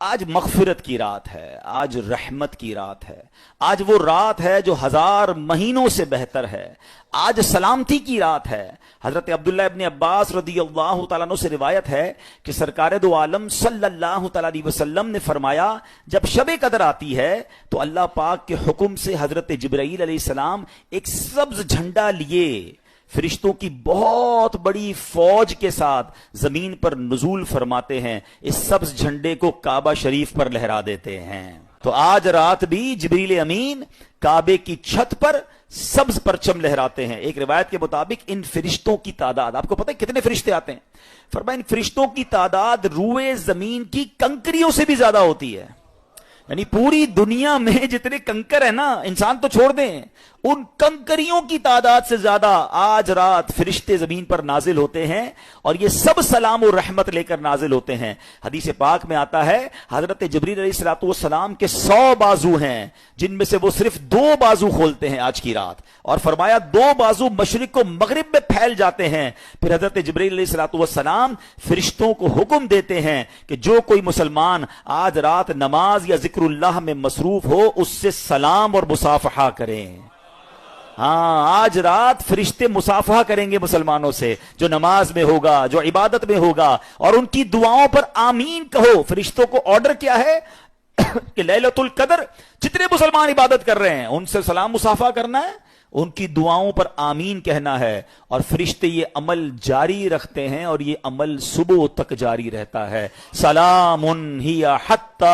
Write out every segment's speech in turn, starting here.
آج مغفرت کی رات ہے، آج رحمت کی رات ہے، آج وہ رات ہے جو 1000 مہینوں سے بہتر ہے، آج سلامتی کی رات ہے۔ حضرت عبداللہ ابن عباس رضی اللہ تعالیٰ عنہ سے روایت ہے کہ سرکار دو عالم صلی اللہ تعالیٰ علیہ وسلم نے فرمایا جب شب قدر آتی ہے تو اللہ پاک کے حکم سے حضرت جبرائیل علیہ السلام ایک سبز جھنڈا لیے فرشتوں کی بہت بڑی فوج کے ساتھ زمین پر نزول فرماتے ہیں، اس سبز جھنڈے کو کعبہ شریف پر لہرا دیتے ہیں۔ تو آج رات بھی جبریل امین کعبے کی چھت پر سبز پرچم لہراتے ہیں۔ ایک روایت کے مطابق ان فرشتوں کی تعداد، آپ کو پتہ ہے کتنے فرشتے آتے ہیں؟ فرمایا ان فرشتوں کی تعداد روئے زمین کی کنکریوں سے بھی زیادہ ہوتی ہے۔ یعنی پوری دنیا میں جتنے کنکر ہیں نا، انسان تو چھوڑ دیں، ان کنکریوں کی تعداد سے زیادہ آج رات فرشتے زمین پر نازل ہوتے ہیں، اور یہ سب سلام و رحمت لے کر نازل ہوتے ہیں۔ حدیث پاک میں آتا ہے حضرت جبریل علیہ السلام کے 100 بازو ہیں، جن میں سے وہ صرف 2 بازو کھولتے ہیں آج کی رات، اور فرمایا 2 بازو مشرق و مغرب میں پھیل جاتے ہیں۔ پھر حضرت جبریل علیہ السلام فرشتوں کو حکم دیتے ہیں کہ جو کوئی مسلمان آج رات نماز یا ذکر اللہ میں مصروف ہو اس سے سلام اور مصافحہ کریں۔ ہاں، آج رات فرشتے مصافحہ کریں گے مسلمانوں سے، جو نماز میں ہوگا، جو عبادت میں ہوگا، اور ان کی دعاؤں پر آمین کہو۔ فرشتوں کو آرڈر کیا ہے کہ لیلۃ القدر جتنے مسلمان عبادت کر رہے ہیں ان سے سلام مصافحہ کرنا ہے، ان کی دعاؤں پر آمین کہنا ہے، اور فرشتے یہ عمل جاری رکھتے ہیں، اور یہ عمل صبح تک جاری رہتا ہے۔ سلام ہی حتی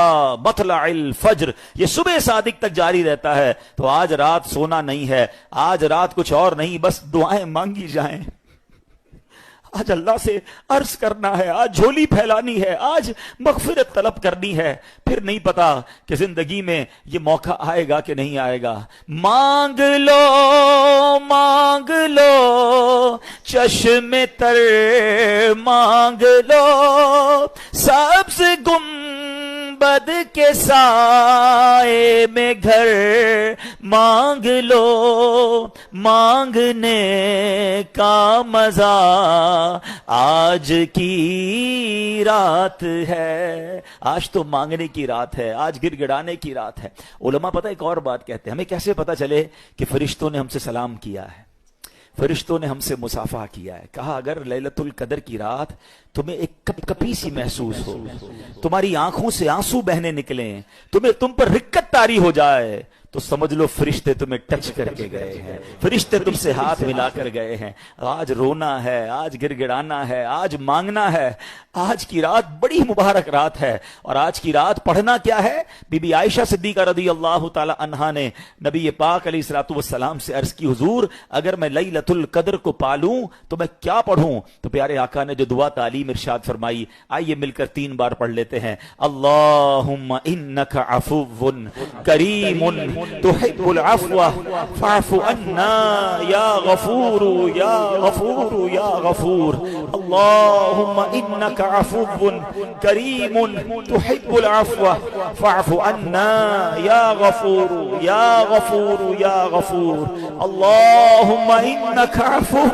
مطلع الفجر، یہ صبح صادق تک جاری رہتا ہے۔ تو آج رات سونا نہیں ہے، آج رات کچھ اور نہیں، بس دعائیں مانگی جائیں، آج اللہ سے عرض کرنا ہے، آج جھولی پھیلانی ہے، آج مغفرت طلب کرنی ہے۔ پھر نہیں پتا کہ زندگی میں یہ موقع آئے گا کہ نہیں آئے گا۔ مانگ لو چشم تر، مانگ لو سبز گنبد کے سائے میں گھر، مانگ لو مانگنے کا مزہ آج کی رات ہے۔ آج تو مانگنے کی رات ہے، آج گر گڑانے کی رات ہے۔ علماء پتہ ایک اور بات کہتے ہیں، ہمیں کیسے پتہ چلے کہ فرشتوں نے ہم سے سلام کیا ہے، فرشتوں نے ہم سے مصافحہ کیا ہے؟ کہا اگر لیلۃ القدر کی رات تمہیں ایک کپ کپی سی محسوس ہو، تمہاری آنکھوں سے آنسو بہنے نکلیں، تم پر رکت طاری ہو جائے، تو سمجھ لو فرشتے تمہیں ٹچ کر کے گئے ہیں، فرشتے تم سے ہاتھ ملا کر گئے ہیں۔ آج رونا ہے، آج گر گڑانا ہے، آج مانگنا ہے۔ آج کی رات بڑی مبارک رات ہے، اور آج کی رات پڑھنا کیا ہے؟ بی بی عائشہ صدیقہ رضی اللہ تعالی عنہا نے نبی پاک علیہ السلام سے عرض کی، حضور اگر میں لیلۃ القدر کو پالوں تو میں کیا پڑھوں؟ تو پیارے آقا نے جو دعا تعلیم ارشاد فرمائی، آئیے مل کر 3 بار پڑھ لیتے ہیں۔ اللہم انک عفو کریم تحب العفو فاعف عنا یا غفور یا غفور یا غفور۔ اللہم انک عفو کریم تحب العفو فاعف عنا یا غفور یا غفور یا غفور۔ اللہم انک عفو